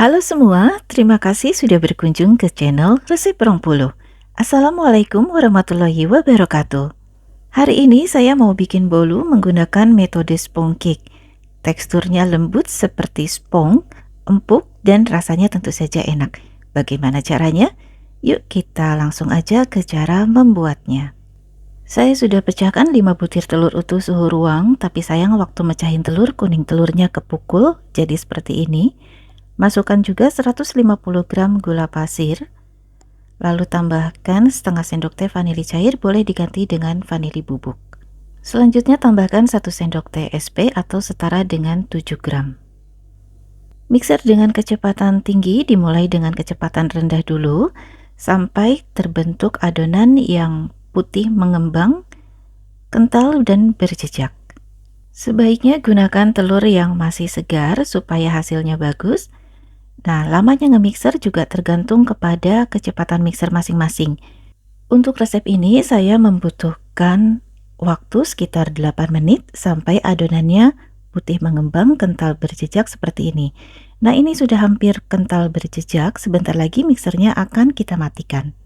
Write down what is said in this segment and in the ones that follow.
Halo semua, terima kasih sudah berkunjung ke channel Resep Bengkulu. Assalamualaikum warahmatullahi wabarakatuh. Hari ini saya mau bikin bolu menggunakan metode sponge cake. Teksturnya lembut seperti spong, empuk, dan rasanya tentu saja enak. Bagaimana caranya? Yuk kita langsung aja ke cara membuatnya. Saya sudah pecahkan 5 butir telur utuh suhu ruang, tapi sayang waktu mecahin telur, kuning telurnya kepukul, jadi seperti ini. Masukkan juga 150 gram gula pasir, lalu tambahkan setengah sendok teh vanili cair, boleh diganti dengan vanili bubuk. Selanjutnya tambahkan 1 sendok teh SP atau setara dengan 7 gram. Mixer dengan kecepatan tinggi, dimulai dengan kecepatan rendah dulu, sampai terbentuk adonan yang putih mengembang, kental dan berjejak. Sebaiknya gunakan telur yang masih segar supaya hasilnya bagus. Nah, lamanya nge-mixer juga tergantung kepada kecepatan mixer masing-masing. Untuk resep ini saya membutuhkan waktu sekitar 8 menit sampai adonannya putih mengembang, kental berjejak seperti ini. Nah, ini sudah hampir kental berjejak, sebentar lagi mixernya akan kita matikan.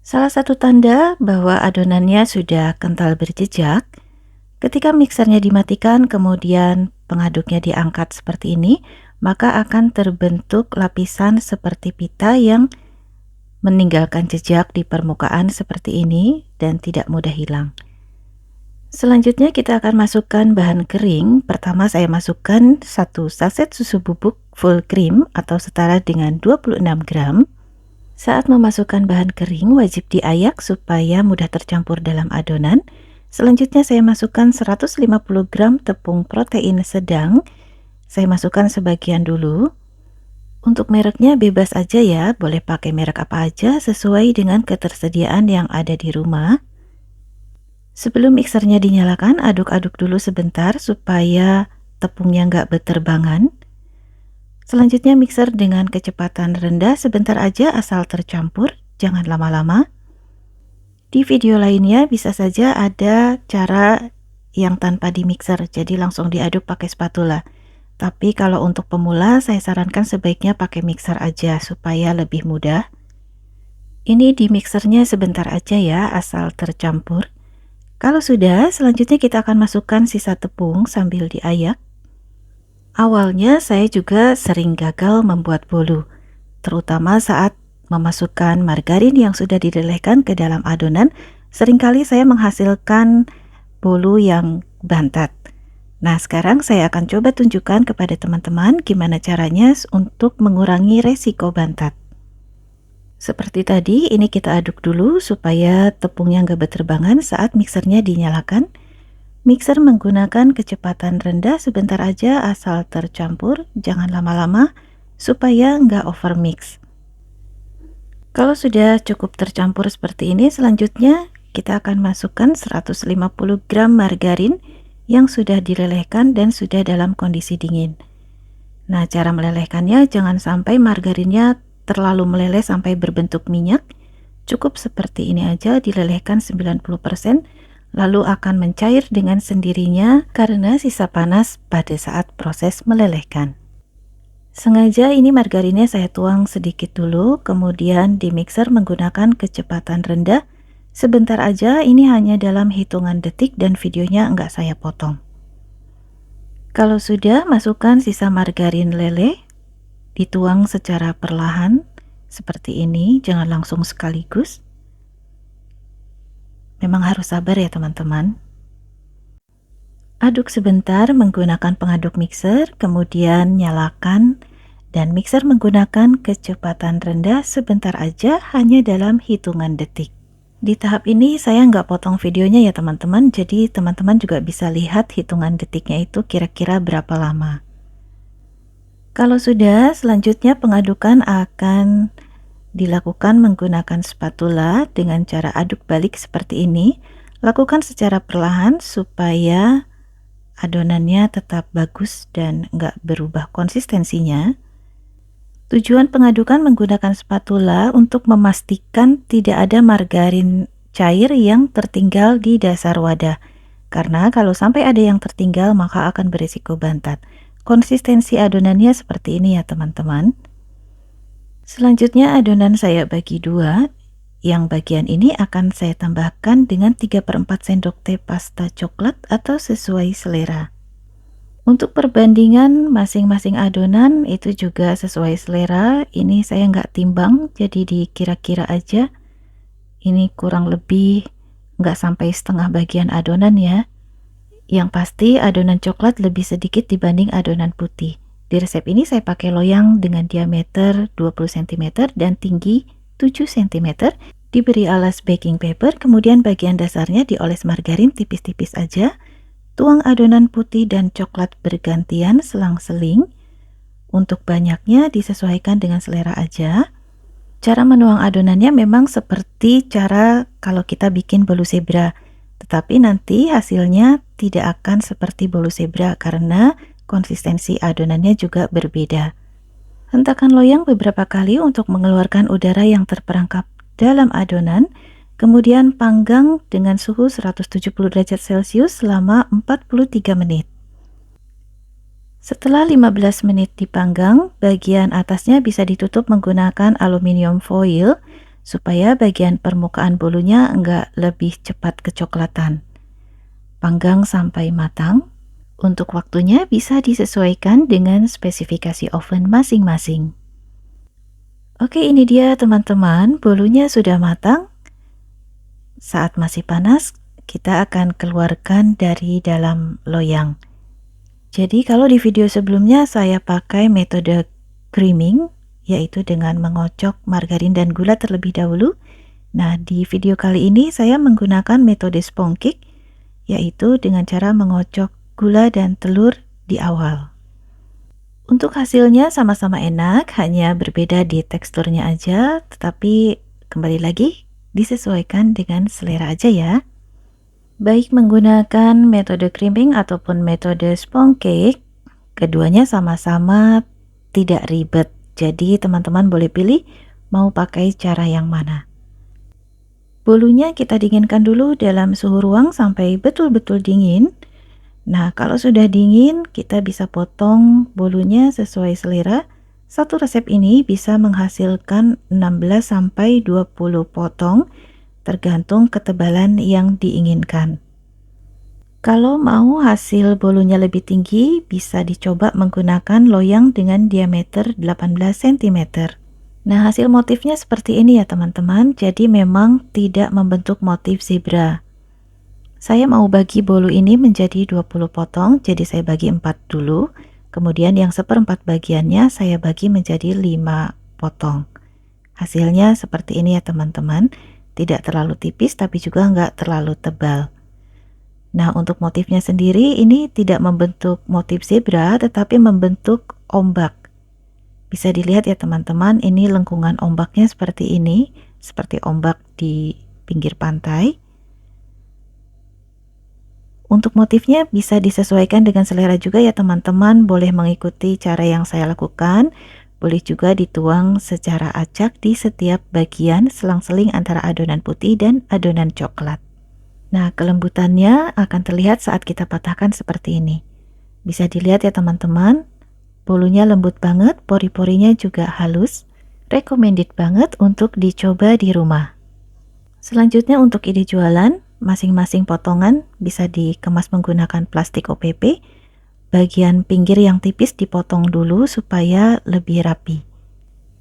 Salah satu tanda bahwa adonannya sudah kental berjejak, ketika mixernya dimatikan kemudian pengaduknya diangkat seperti ini, maka akan terbentuk lapisan seperti pita yang meninggalkan jejak di permukaan seperti ini dan tidak mudah hilang. Selanjutnya kita akan masukkan bahan kering. Pertama saya masukkan 1 saset susu bubuk full cream atau setara dengan 26 gram. Saat memasukkan bahan kering wajib diayak supaya mudah tercampur dalam adonan. Selanjutnya saya masukkan 150 gram tepung protein sedang. Saya masukkan sebagian dulu. Untuk mereknya bebas aja ya, boleh pakai merek apa aja sesuai dengan ketersediaan yang ada di rumah. Sebelum mixernya dinyalakan, aduk-aduk dulu sebentar supaya tepungnya nggak berterbangan. Selanjutnya mixer dengan kecepatan rendah sebentar aja asal tercampur, jangan lama-lama. Di video lainnya bisa saja ada cara yang tanpa di mixer, jadi langsung diaduk pakai spatula. Tapi kalau untuk pemula saya sarankan sebaiknya pakai mixer aja supaya lebih mudah. Ini di mixernya sebentar aja ya, asal tercampur. Kalau sudah, selanjutnya kita akan masukkan sisa tepung sambil diayak. Awalnya saya juga sering gagal membuat bolu, terutama saat memasukkan margarin yang sudah dilelehkan ke dalam adonan. Seringkali saya menghasilkan bolu yang bantat. Nah, sekarang saya akan coba tunjukkan kepada teman-teman gimana caranya untuk mengurangi resiko bantat. Seperti tadi, ini kita aduk dulu supaya tepungnya nggak berterbangan saat mixernya dinyalakan. Mixer menggunakan kecepatan rendah sebentar aja asal tercampur, jangan lama-lama supaya nggak overmix. Kalau sudah cukup tercampur seperti ini, selanjutnya kita akan masukkan 150 gram margarin yang sudah dilelehkan dan sudah dalam kondisi dingin. Nah, cara melelehkannya jangan sampai margarinnya terlalu meleleh sampai berbentuk minyak. Cukup seperti ini aja, dilelehkan 90%, lalu akan mencair dengan sendirinya karena sisa panas pada saat proses melelehkan. Sengaja ini margarinnya saya tuang sedikit dulu, kemudian di mixer menggunakan kecepatan rendah. Sebentar aja, ini hanya dalam hitungan detik dan videonya enggak saya potong. Kalau sudah, masukkan sisa margarin leleh, dituang secara perlahan seperti ini, jangan langsung sekaligus. Memang harus sabar ya teman-teman. Aduk sebentar menggunakan pengaduk mixer, kemudian nyalakan dan mixer menggunakan kecepatan rendah sebentar aja, hanya dalam hitungan detik. Di tahap ini saya nggak potong videonya ya teman-teman, jadi teman-teman juga bisa lihat hitungan detiknya itu kira-kira berapa lama. Kalau sudah, selanjutnya pengadukan akan dilakukan menggunakan spatula dengan cara aduk balik seperti ini. Lakukan secara perlahan supaya adonannya tetap bagus dan nggak berubah konsistensinya. Tujuan pengadukan menggunakan spatula untuk memastikan tidak ada margarin cair yang tertinggal di dasar wadah. Karena kalau sampai ada yang tertinggal maka akan berisiko bantat. konsistensi adonannya seperti ini ya teman-teman. Selanjutnya adonan saya bagi dua. Yang bagian ini akan saya tambahkan dengan 3/4 sendok teh pasta coklat atau sesuai selera. Untuk perbandingan masing-masing adonan itu juga sesuai selera. Ini saya nggak timbang, jadi dikira-kira aja. Ini kurang lebih nggak sampai setengah bagian adonan ya. Yang pasti adonan coklat lebih sedikit dibanding adonan putih. Di resep ini saya pakai loyang dengan diameter 20 cm dan tinggi 7 cm. Diberi alas baking paper, kemudian bagian dasarnya dioles margarin tipis-tipis aja. Tuang adonan putih dan coklat bergantian selang-seling. Untuk banyaknya disesuaikan dengan selera aja. Cara menuang adonannya memang seperti cara kalau kita bikin bolu zebra, tetapi nanti hasilnya tidak akan seperti bolu zebra karena konsistensi adonannya juga berbeda. Hentakan loyang beberapa kali untuk mengeluarkan udara yang terperangkap dalam adonan. Kemudian panggang dengan suhu 170 derajat Celcius selama 43 menit. Setelah 15 menit dipanggang, bagian atasnya bisa ditutup menggunakan aluminium foil supaya bagian permukaan bolunya enggak lebih cepat kecoklatan. Panggang sampai matang. Untuk waktunya bisa disesuaikan dengan spesifikasi oven masing-masing. Oke, ini dia teman-teman, bolunya sudah matang. Saat masih panas, kita akan keluarkan dari dalam loyang. Jadi kalau di video sebelumnya saya pakai metode creaming, yaitu dengan mengocok margarin dan gula terlebih dahulu. Nah, di video kali ini saya menggunakan metode sponge cake, yaitu dengan cara mengocok gula dan telur di awal. Untuk hasilnya sama-sama enak, hanya berbeda di teksturnya aja, tetapi kembali lagi disesuaikan dengan selera aja ya. Baik menggunakan metode crimping ataupun metode sponge cake, keduanya sama-sama tidak ribet. Jadi teman-teman boleh pilih mau pakai cara yang mana. Bolunya kita dinginkan dulu dalam suhu ruang sampai betul-betul dingin. Nah, kalau sudah dingin, kita bisa potong bolunya sesuai selera. Satu resep ini bisa menghasilkan 16-20 potong, tergantung ketebalan yang diinginkan. Kalau mau hasil bolunya lebih tinggi, bisa dicoba menggunakan loyang dengan diameter 18 cm. Nah, hasil motifnya seperti ini ya teman-teman, jadi memang tidak membentuk motif zebra. Saya mau bagi bolu ini menjadi 20 potong, jadi saya bagi 4 dulu. Kemudian yang seperempat bagiannya saya bagi menjadi 5 potong. Hasilnya seperti ini ya teman-teman. Tidak terlalu tipis tapi juga nggak terlalu tebal. Nah, untuk motifnya sendiri ini tidak membentuk motif zebra tetapi membentuk ombak. Bisa dilihat ya teman-teman, ini lengkungan ombaknya seperti ini, seperti ombak di pinggir pantai. Untuk motifnya bisa disesuaikan dengan selera juga ya teman-teman, boleh mengikuti cara yang saya lakukan, boleh juga dituang secara acak di setiap bagian selang-seling antara adonan putih dan adonan coklat. Nah, kelembutannya akan terlihat saat kita patahkan seperti ini. Bisa dilihat ya teman-teman, bolunya lembut banget, pori-porinya juga halus, recommended banget untuk dicoba di rumah. Selanjutnya untuk ide jualan, masing-masing potongan bisa dikemas menggunakan plastik OPP. Bagian pinggir yang tipis dipotong dulu supaya lebih rapi.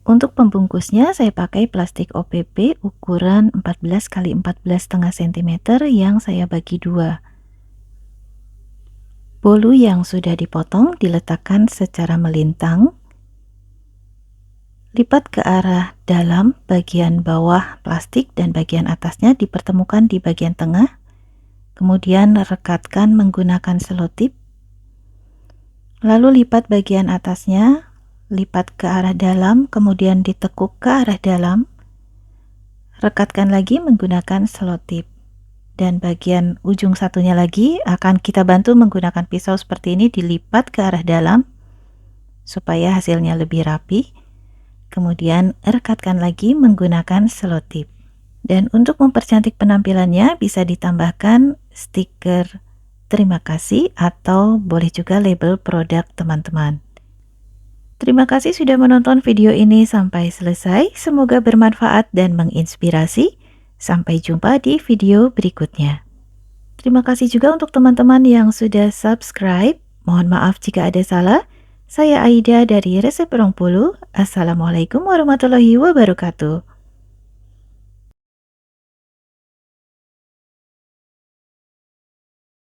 Untuk pembungkusnya saya pakai plastik OPP ukuran 14 x 14,5 cm yang saya bagi dua. Bolu yang sudah dipotong diletakkan secara melintang. Lipat ke arah dalam bagian bawah plastik dan bagian atasnya dipertemukan di bagian tengah. Kemudian rekatkan menggunakan selotip. Lalu lipat bagian atasnya, lipat ke arah dalam, kemudian ditekuk ke arah dalam. Rekatkan lagi menggunakan selotip. Dan bagian ujung satunya lagi akan kita bantu menggunakan pisau seperti ini, dilipat ke arah dalam supaya hasilnya lebih rapi. Kemudian rekatkan lagi menggunakan selotip. Dan untuk mempercantik penampilannya bisa ditambahkan stiker terima kasih, atau boleh juga label produk teman-teman. Terima kasih sudah menonton video ini sampai selesai. Semoga bermanfaat dan menginspirasi. Sampai jumpa di video berikutnya. Terima kasih juga untuk teman-teman yang sudah subscribe. Mohon maaf jika ada salah. Saya Aida dari Resep Bengkulu. Assalamualaikum warahmatullahi wabarakatuh.